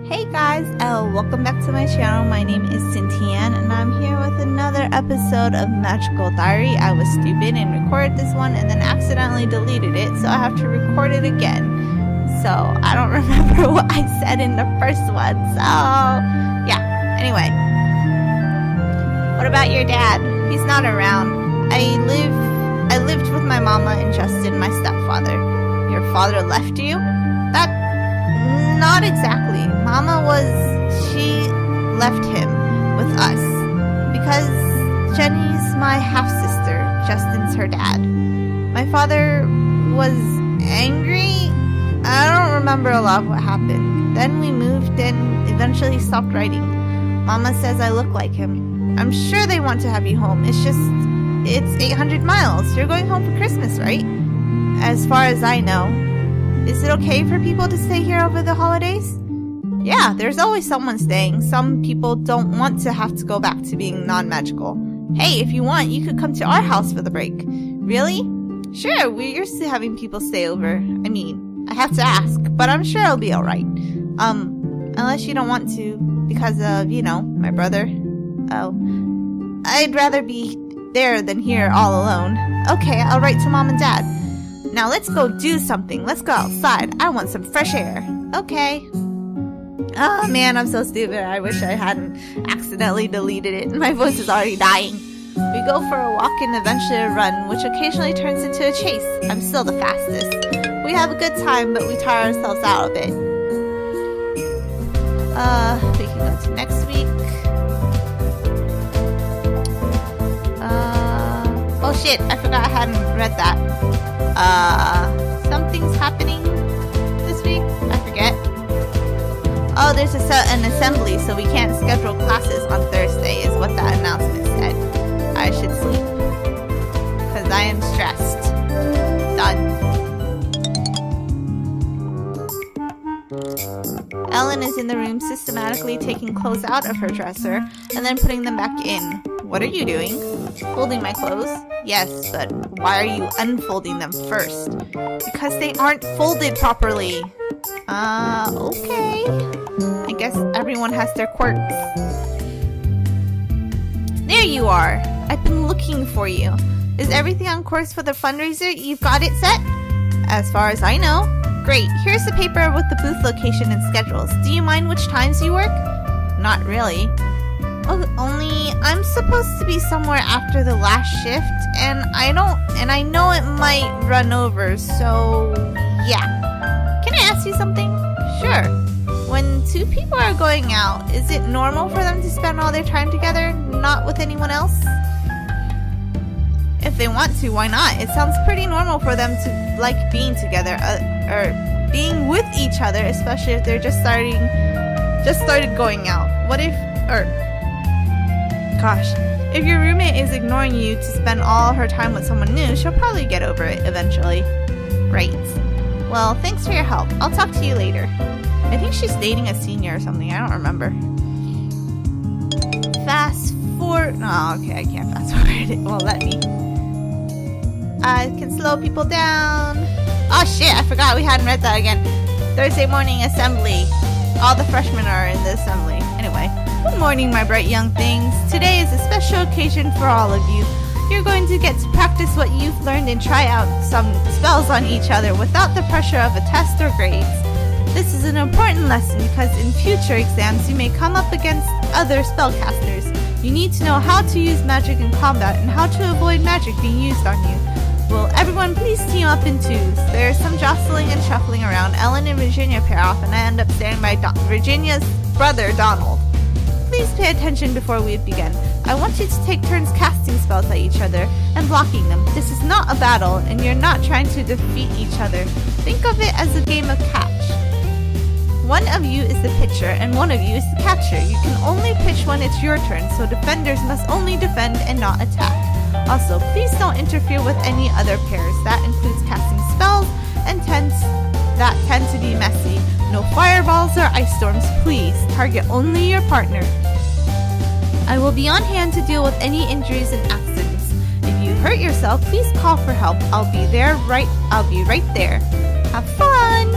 Hey guys, welcome back to my channel. My name is Cynthian and I'm here with another episode of Magical Diary. I was stupid and recorded this one and then accidentally deleted it, so I have to record it again. So I don't remember what I said in the first one, so yeah. Anyway, what about your dad? He's not around. I lived with my mama and Justin, my stepfather. Your father left you? Not exactly. She left him with us because Jenny's my half-sister, Justin's her dad. My father was angry. I don't remember a lot of what happened. Then we moved and eventually stopped writing. Mama says I look like him. I'm sure they want to have you home. It's 800 miles. You're going home for Christmas, right? As far as I know. Is it okay for people to stay here over the holidays? Yeah, there's always someone staying. Some people don't want to have to go back to being non-magical. Hey, if you want, you could come to our house for the break. Really? Sure, we're used to having people stay over. I mean, I have to ask, but I'm sure it'll be alright. Unless you don't want to, because of, my brother. Oh. I'd rather be there than here all alone. Okay, I'll write to Mom and Dad. Now let's go do something. Let's go outside. I want some fresh air. Okay. Oh man, I'm so stupid. I wish I hadn't accidentally deleted it. My voice is already dying. We go for a walk and eventually a run, which occasionally turns into a chase. I'm still the fastest. We have a good time, but we tire ourselves out a bit. We can go to next week. Oh shit, I forgot I hadn't read that. Something's happening this week? I forget. Oh, there's an assembly, so we can't schedule classes on Thursday, is what that announcement said. I should sleep. Because I am stressed. Done. Ellen is in the room systematically taking clothes out of her dresser and then putting them back in. What are you doing? Folding my clothes? Yes, but why are you unfolding them first? Because they aren't folded properly. Okay. I guess everyone has their quirks. There you are. I've been looking for you. Is everything on course for the fundraiser? You've got it set? As far as I know. Great. Here's the paper with the booth location and schedules. Do you mind which times you work? Not really. Oh, only I'm supposed to be somewhere after the last shift, and I know it might run over, so yeah. Can I ask you something? Sure. When two people are going out, is it normal for them to spend all their time together, not with anyone else? If they want to, why not? It sounds pretty normal for them to like being together, or being with each other, especially if they're just started going out. If your roommate is ignoring you to spend all her time with someone new, she'll probably get over it eventually. Great. Well, thanks for your help. I'll talk to you later. I think she's dating a senior or something. I don't remember. Fast forward. Oh, okay, I can't fast forward. It won't let me. I can slow people down. Oh shit, I forgot we hadn't read that again. Thursday morning assembly. All the freshmen are in the assembly. Anyway. Good morning, my bright young things. Today is a special occasion for all of you. You're going to get to practice what you've learned and try out some spells on each other without the pressure of a test or grades. This is an important lesson because in future exams you may come up against other spellcasters. You need to know how to use magic in combat and how to avoid magic being used on you. Will everyone please team up in twos? There's some jostling and shuffling around. Ellen and Virginia pair off and I end up standing by Virginia's brother, Donald. Please pay attention before we begin. I want you to take turns casting spells at each other and blocking them. This is not a battle, and you're not trying to defeat each other. Think of it as a game of catch. One of you is the pitcher, and one of you is the catcher. You can only pitch when it's your turn, so defenders must only defend and not attack. Also, please don't interfere with any other pairs. That includes casting spells and that tend to be messy. No fireballs or ice storms, please. Target only your partner. I will be on hand to deal with any injuries and accidents. If you hurt yourself, please call for help. I'll be right there. Have fun!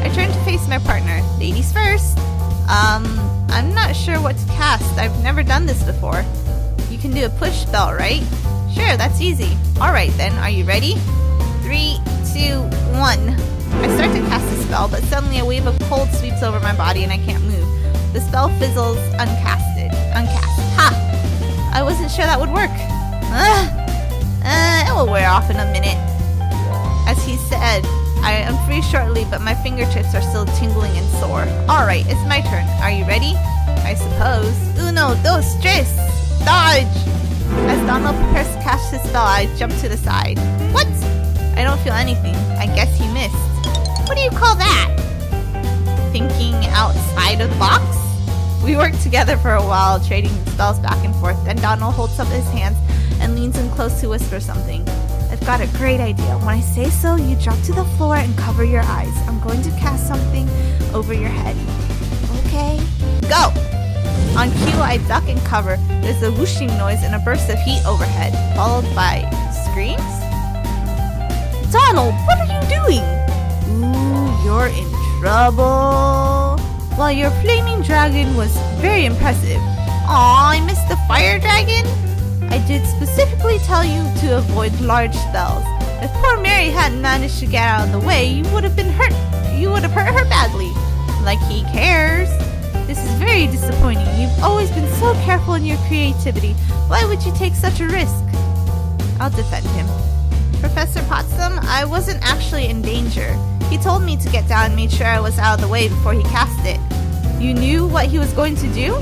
I turn to face my partner. Ladies first. I'm not sure what to cast. I've never done this before. You can do a push spell, right? Sure, that's easy. Alright then, are you ready? 3, 2, 1. I start to cast the spell, but suddenly a wave of cold sweeps over my body and I can't move. The spell fizzles uncast. Ha! I wasn't sure that would work. It will wear off in a minute. As he said, I am free shortly, but my fingertips are still tingling and sore. Alright, it's my turn. Are you ready? I suppose. Uno, dos, tres! Dodge! As Donald prepares to cast his spell, I jump to the side. What? I don't feel anything. I guess he missed. What do you call that? Thinking outside of the box? We work together for a while, trading spells back and forth. Then Donald holds up his hands and leans in close to whisper something. I've got a great idea. When I say so, you drop to the floor and cover your eyes. I'm going to cast something over your head. Okay. Go! On cue, I duck and cover. There's a whooshing noise and a burst of heat overhead, followed by screams? Donald, what are you doing? Ooh, you're in trouble. Well, your flaming dragon was very impressive. Aw, I missed the fire dragon? I did specifically tell you to avoid large spells. If poor Mary hadn't managed to get out of the way, you would have hurt her badly. Like he cares. This is very disappointing. You've always been so careful in your creativity. Why would you take such a risk? I'll defend him. Professor Potsdam, I wasn't actually in danger. He told me to get down and made sure I was out of the way before he cast it. You knew what he was going to do?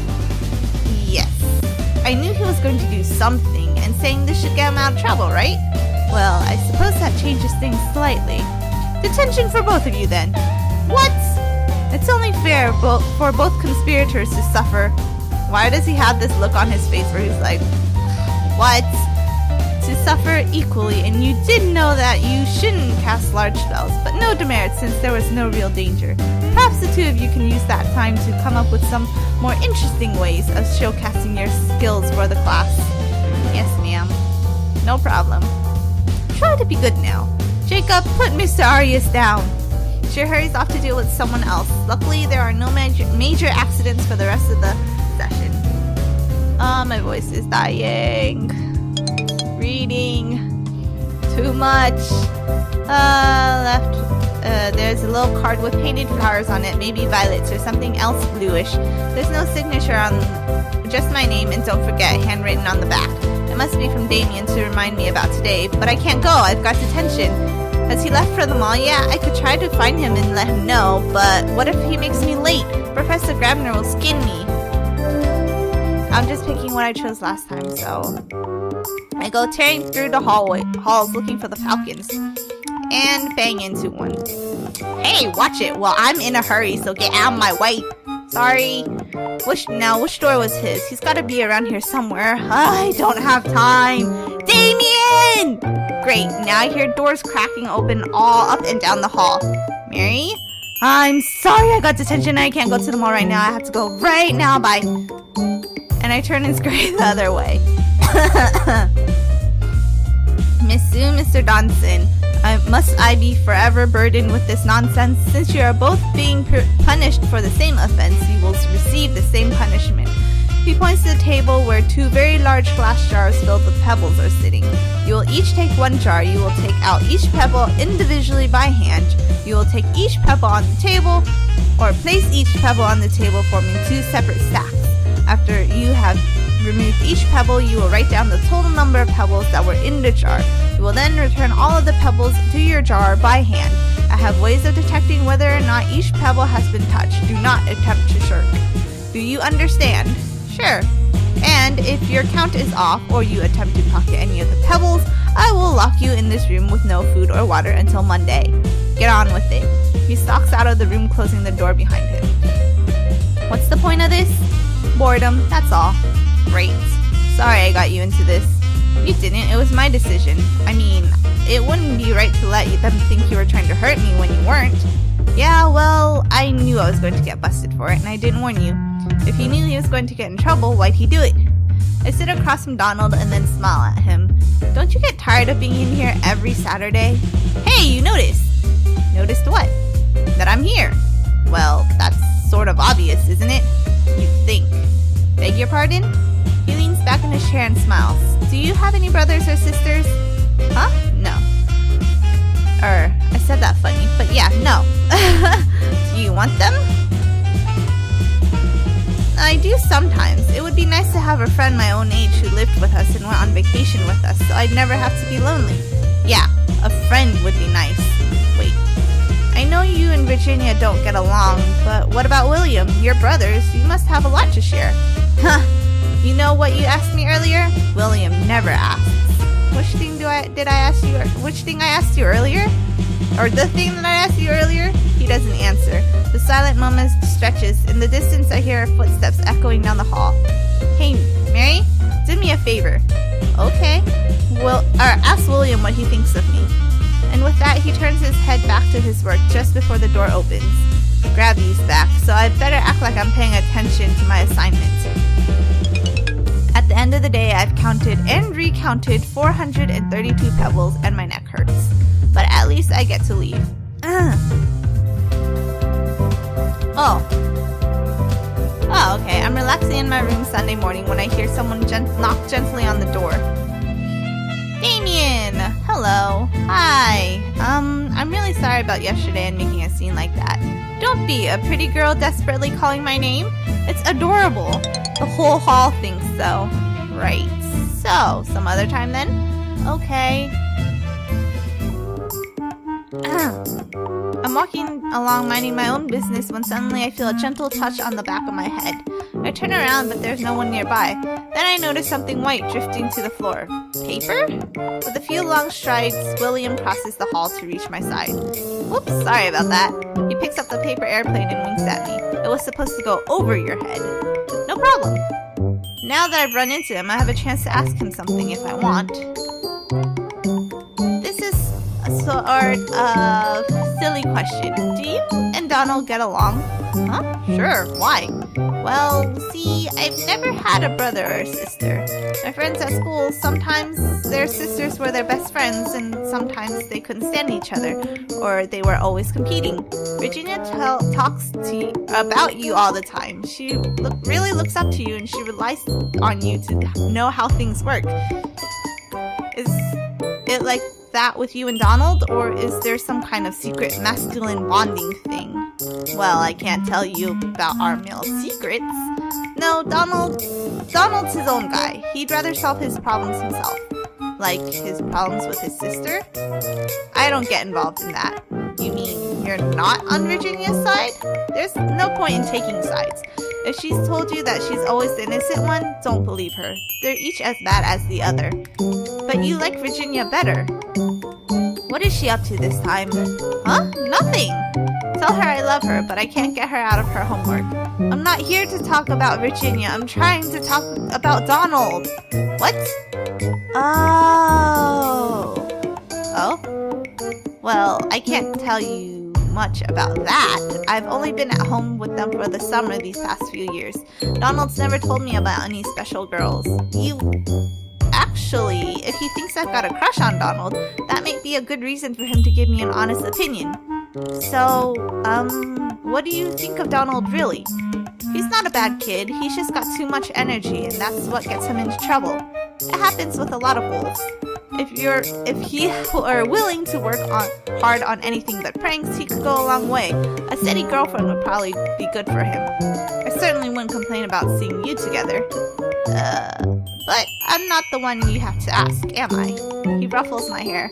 Yes. I knew he was going to do something, and saying this should get him out of trouble, right? Well, I suppose that changes things slightly. Detention for both of you, then. What? It's only fair for both conspirators to suffer. Why does he have this look on his face where he's like, what? To suffer equally, and you did know that you shouldn't cast large spells, but no demerit since there was no real danger. Perhaps the two of you can use that time to come up with some more interesting ways of showcasing your skills for the class. Yes, ma'am. No problem. Try to be good now. Jacob, put Mr. Arias down. She hurries off to deal with someone else. Luckily, there are no major accidents for the rest of the session. My voice is dying. Reading. Too much. Left. There's a little card with painted flowers on it, maybe violets or something else bluish. There's no signature on, just my name, and don't forget, handwritten on the back. It must be from Damien to remind me about today, but I can't go, I've got detention. Has he left for the mall yet? I could try to find him and let him know, but what if he makes me late? Professor Grabner will skin me. I'm just picking what I chose last time, so... I go tearing through the halls looking for the falcons. And bang into one. Hey, watch it! Well, I'm in a hurry, so get out of my way. Sorry. Which door was his? He's gotta be around here somewhere. I don't have time. Damien! Great, now I hear doors cracking open all up and down the hall. Mary? I'm sorry I got detention and I can't go to the mall right now. I have to go right now, bye. And I turn and scurry the other way. Miss Sue, Mr. Donson, must I be forever burdened with this nonsense? Since you are both being punished for the same offense, you will receive the same punishment. He points to the table where two very large glass jars filled with pebbles are sitting. You will each take one jar. You will take out each pebble individually by hand. You will take each pebble on the table, or place each pebble on the table, forming two separate stacks. After you have removed each pebble, you will write down the total number of pebbles that were in the jar. You will then return all of the pebbles to your jar by hand. I have ways of detecting whether or not each pebble has been touched. Do not attempt to shirk. Do you understand? Sure. And if your count is off, or you attempt to pocket any of the pebbles, I will lock you in this room with no food or water until Monday. Get on with it. He stalks out of the room, closing the door behind him. What's the point of this? Boredom, that's all. Great. Sorry I got you into this. You didn't, it was my decision. I mean, it wouldn't be right to let them think you were trying to hurt me when you weren't. Yeah, well, I knew I was going to get busted for it, and I didn't warn you. If he knew he was going to get in trouble, why'd he do it? I sit across from Donald and then smile at him. Don't you get tired of being in here every Saturday? Hey, you noticed! Noticed what? That I'm here. Well, that's of obvious, isn't it? You think. Beg your pardon? He leans back in his chair and smiles. Do you have any brothers or sisters? Huh? No. I said that funny, but yeah, no. Do you want them? I do sometimes. It would be nice to have a friend my own age who lived with us and went on vacation with us, so I'd never have to be lonely. Yeah, a friend would be nice. Wait. I know you and Virginia don't get along, but what about William? You're brothers. You must have a lot to share. Huh. You know what you asked me earlier? William never asks. Which thing I asked you earlier? Or the thing that I asked you earlier? He doesn't answer. The silent moment stretches. In the distance, I hear footsteps echoing down the hall. Hey, Mary, do me a favor. Okay. Ask William what he thinks of me. And with that, he turns his head back to his work just before the door opens. Gravity's back, so I'd better act like I'm paying attention to my assignment. At the end of the day, I've counted and recounted 432 pebbles and my neck hurts. But at least I get to leave. Oh, okay. I'm relaxing in my room Sunday morning when I hear someone knock gently on the door. Damien! Hello. Hi. I'm really sorry about yesterday and making a scene like that. Don't be a pretty girl desperately calling my name. It's adorable. The whole hall thinks so. Right. So, some other time then? Okay. I'm walking along minding my own business when suddenly I feel a gentle touch on the back of my head. I turn around, but there's no one nearby. Then I notice something white drifting to the floor. Paper? With a few long strides, William crosses the hall to reach my side. Whoops, sorry about that. He picks up the paper airplane and winks at me. It was supposed to go over your head. No problem. Now that I've run into him, I have a chance to ask him something if I want. This is a sort of silly question. Do you and Donald get along? Huh? Sure, why? Well, see, I've never had a brother or sister. My friends at school, sometimes their sisters were their best friends, and sometimes they couldn't stand each other, or they were always competing. Virginia talks about you all the time. She really looks up to you, and she relies on you to know how things work. Is it like that with you and Donald, or is there some kind of secret masculine bonding thing? Well, I can't tell you about our male secrets. No, Donald's his own guy. He'd rather solve his problems himself. Like his problems with his sister? I don't get involved in that. You mean you're not on Virginia's side? There's no point in taking sides. If she's told you that she's always the innocent one, don't believe her. They're each as bad as the other. But you like Virginia better. What is she up to this time? Huh? Nothing! Tell her I love her, but I can't get her out of her homework. I'm not here to talk about Virginia. I'm trying to talk about Donald. What? Oh? Well, I can't tell you much about that. I've only been at home with them for the summer these past few years. Donald's never told me about any special girls. Actually, if he thinks I've got a crush on Donald, that might be a good reason for him to give me an honest opinion. So, what do you think of Donald really? He's not a bad kid, he's just got too much energy, and that's what gets him into trouble. It happens with a lot of wolves. If he were willing to work hard on anything but pranks, he could go a long way. A steady girlfriend would probably be good for him. I certainly wouldn't complain about seeing you together. But I'm not the one you have to ask, am I? He ruffles my hair.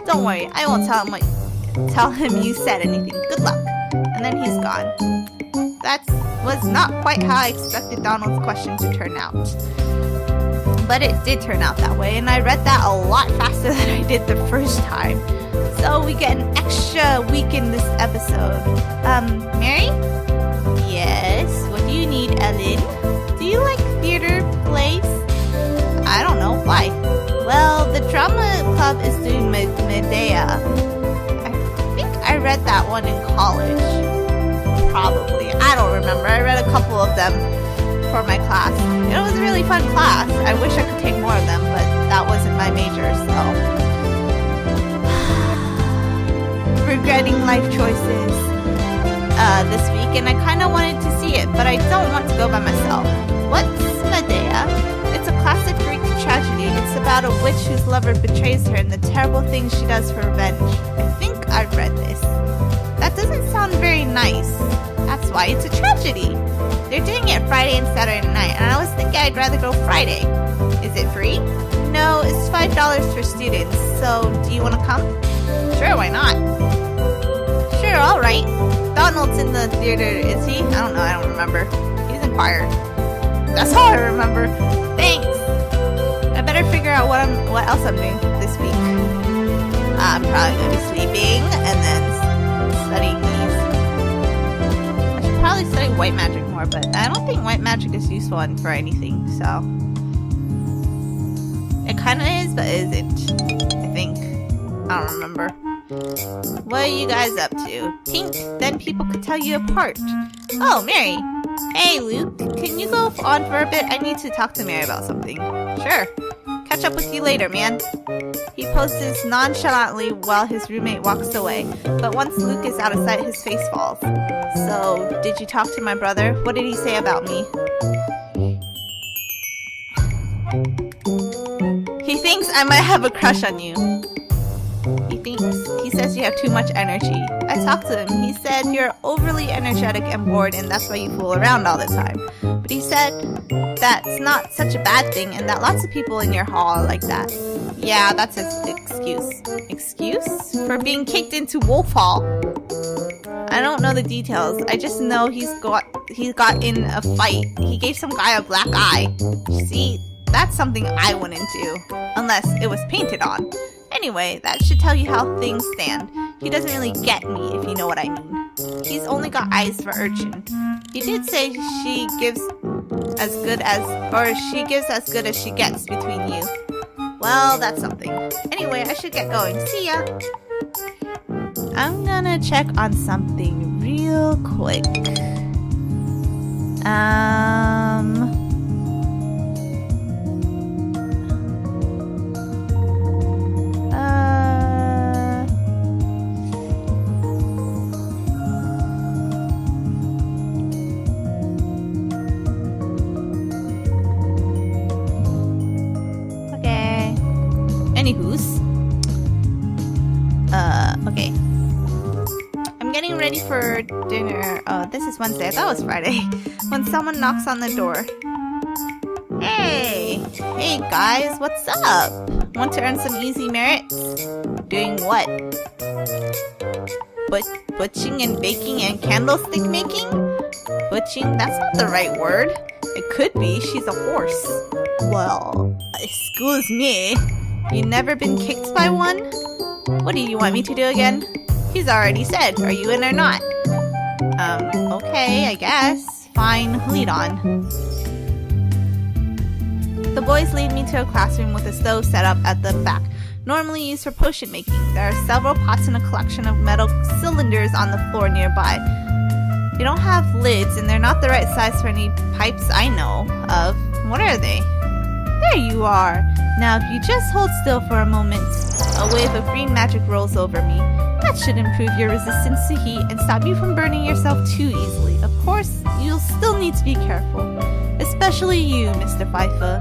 Don't worry, I won't tell him you said anything. Good luck. And then he's gone. That was not quite how I expected Donald's question to turn out. But it did turn out that way, and I read that a lot faster than I did the first time. So we get an extra week in this episode. Mary? Yes? What do you need, Ellen? Do you like theater plays? I don't know. Why? Well, the drama club is doing Medea. I think I read that one in college. Probably. I don't remember. I read a couple of them for my class. It was a really fun class. I wish I could take more of them, but that wasn't my major, so. Regretting life choices this week, and I kind of wanted to see it but I don't want to go by myself. What's Medea? It's a classic Greek tragedy. It's about a witch whose lover betrays her and the terrible things she does for revenge. I think I've read this. That doesn't sound very nice. That's why it's a tragedy. They're doing it Friday and Saturday night, and I was thinking I'd rather go Friday. Is it free? No, it's $5 for students. So, do you want to come? Sure, why not? Sure, alright. Donald's in the theater, is he? I don't remember. He's in choir. That's all I remember. Thanks! I better figure out what else I'm doing this week. I'm probably going to be sleeping and then studying these. I should probably study white magic more, but I don't think white magic is useful for anything, so... It kind of is, but isn't. I think. I don't remember. What are you guys up to? Tink, then people could tell you apart. Oh, Mary. Hey, Luke. Can you go on for a bit? I need to talk to Mary about something. Sure. Catch up with you later, man. He poses nonchalantly while his roommate walks away, but once Luke is out of sight, his face falls. So, did you talk to my brother? What did he say about me? He thinks I might have a crush on you. He says you have too much energy. I talked to him. He said you're overly energetic and bored and that's why you fool around all the time. But he said that's not such a bad thing and that lots of people in your hall are like that. Yeah, that's his excuse. Excuse? For being kicked into Wolf Hall. I don't know the details. I just know he got in a fight. He gave some guy a black eye. See? That's something I wouldn't do, unless it was painted on. Anyway, that should tell you how things stand. He doesn't really get me, if you know what I mean. He's only got eyes for urchin. He did say she gives as good as she gets between you. Well, that's something. Anyway, I should get going. See ya! I'm gonna check on something real quick. Okay. I'm getting ready for dinner. Oh, this is Wednesday. I thought it was Friday. When someone knocks on the door. Hey! Hey guys, what's up? Want to earn some easy merits? Doing what? Butching and baking and candlestick making? Butching? That's not the right word. It could be. She's a horse. Well, excuse me. You never been kicked by one? What do you want me to do again? He's already said, are you in or not? Okay, I guess. Fine, lead on. The boys lead me to a classroom with a stove set up at the back, normally used for potion making. There are several pots and a collection of metal cylinders on the floor nearby. They don't have lids, and they're not the right size for any pipes I know of. What are they? There you are! Now if you just hold still for a moment, a wave of green magic rolls over me. That should improve your resistance to heat and stop you from burning yourself too easily. Of course, you'll still need to be careful. Especially you, Mr. Pfeiffer.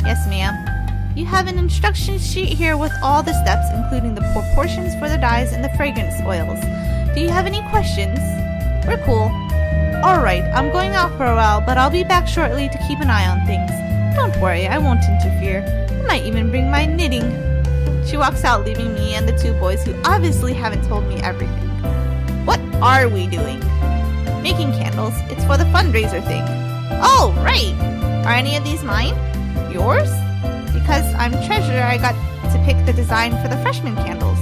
Yes, ma'am. You have an instruction sheet here with all the steps, including the proportions for the dyes and the fragrance oils. Do you have any questions? We're cool. Alright, I'm going out for a while, but I'll be back shortly to keep an eye on things. Don't worry, I won't interfere. I might even bring my knitting. She walks out, leaving me and the two boys who obviously haven't told me everything. What are we doing? Making candles. It's for the fundraiser thing. Oh, right! Are any of these mine? Yours? Because I'm treasurer, I got to pick the design for the freshman candles.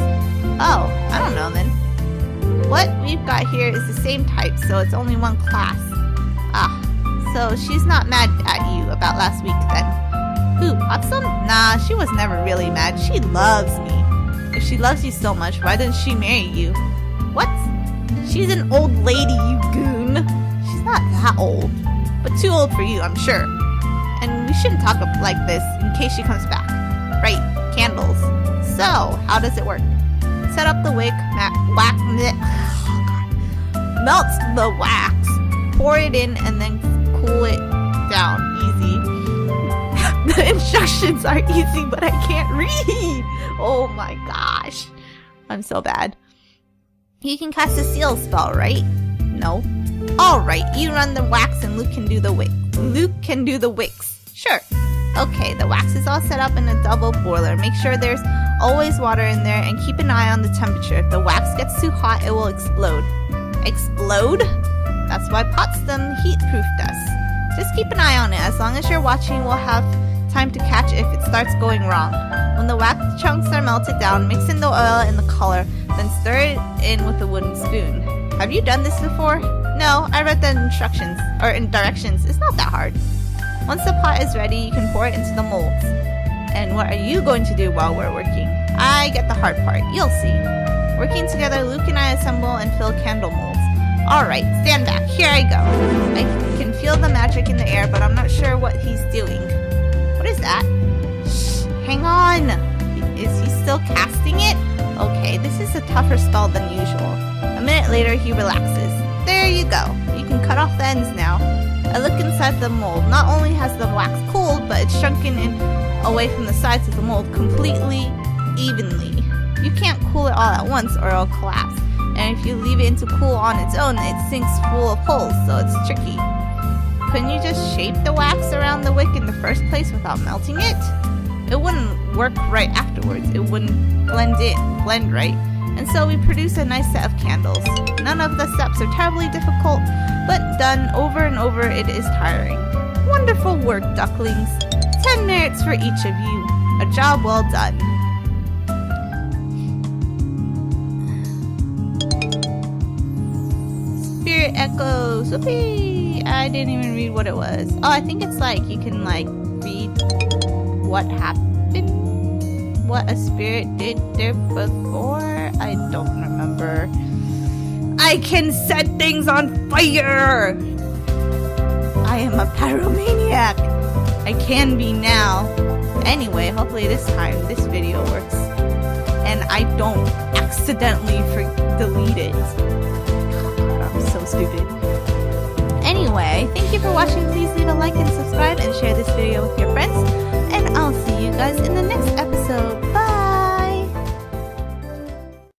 Oh, I don't know then. What we've got here is the same type, so it's only one class. Ah, so she's not mad at you about last week then. Who, Potsum? Nah, she was never really mad. She loves me. If she loves you so much, why didn't she marry you? What? She's an old lady, you goon. She's not that old, but too old for you, I'm sure. And we shouldn't talk like this in case she comes back. Right, candles. So, how does it work? Set up the wick, melt the wax, pour it in and then cool it down. Easy. The instructions are easy, but I can't read. Oh my gosh. I'm so bad. You can cast a seal spell, right? No. Alright, you run the wax and Luke can do the wicks. Sure. Okay, the wax is all set up in a double boiler. Make sure there's always water in there and keep an eye on the temperature. If the wax gets too hot, it will explode. Explode? That's why Potsdam heat-proofed us. Just keep an eye on it. As long as you're watching, we'll have time to catch if it starts going wrong. When the wax chunks are melted down, mix in the oil and the color, then stir it in with a wooden spoon. Have you done this before? No, I read the instructions, or in directions. It's not that hard. Once the pot is ready, you can pour it into the molds. And what are you going to do while we're working? I get the hard part. You'll see. Working together, Luke and I assemble and fill candle molds. Alright, stand back. Here I go. I can feel the magic in the air, but I'm not sure what he's doing. What is that? Shh, hang on. Is he still casting it? Okay, this is a tougher spell than usual. A minute later, he relaxes. There you go. You can cut off the ends now. I look inside the mold. Not only has the wax cooled, but it's shrunken in away from the sides of the mold completely evenly. You can't cool it all at once or it'll collapse. And if you leave it to cool on its own, it sinks full of holes, so it's tricky. Couldn't you just shape the wax around the wick in the first place without melting it? It wouldn't work right afterwards. It wouldn't blend right. And so we produce a nice set of candles. None of the steps are terribly difficult, but done over and over, it is tiring. Wonderful work, ducklings. 10 merits for each of you. A job well done. Spirit echoes. Whoopee! I didn't even read what it was. Oh, I think it's like you can like read what happened, what a spirit did there before. I don't remember. I can set things on fire! I am a pyromaniac! I can be now. Anyway, hopefully this time this video works. And I don't accidentally delete it. God, I'm so stupid. Anyway, thank you for watching. Please leave a like and subscribe and share this video with your friends. And I'll see you guys in the next episode.